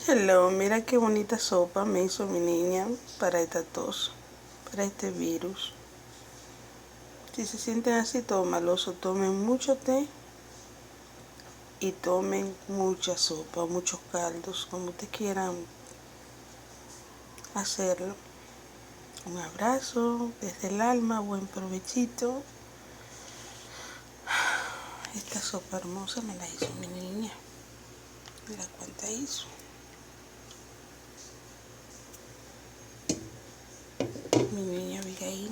Hello, mira qué bonita sopa me hizo mi niña para esta tos, para este virus. Si se sienten así todo maloso, tomen mucho té y tomen mucha sopa, muchos caldos, como ustedes quieran hacerlo. Un abrazo desde el alma, buen provechito. Esta sopa hermosa me la hizo mi niña. Mira cuánta hizo. Mi niña Abigail.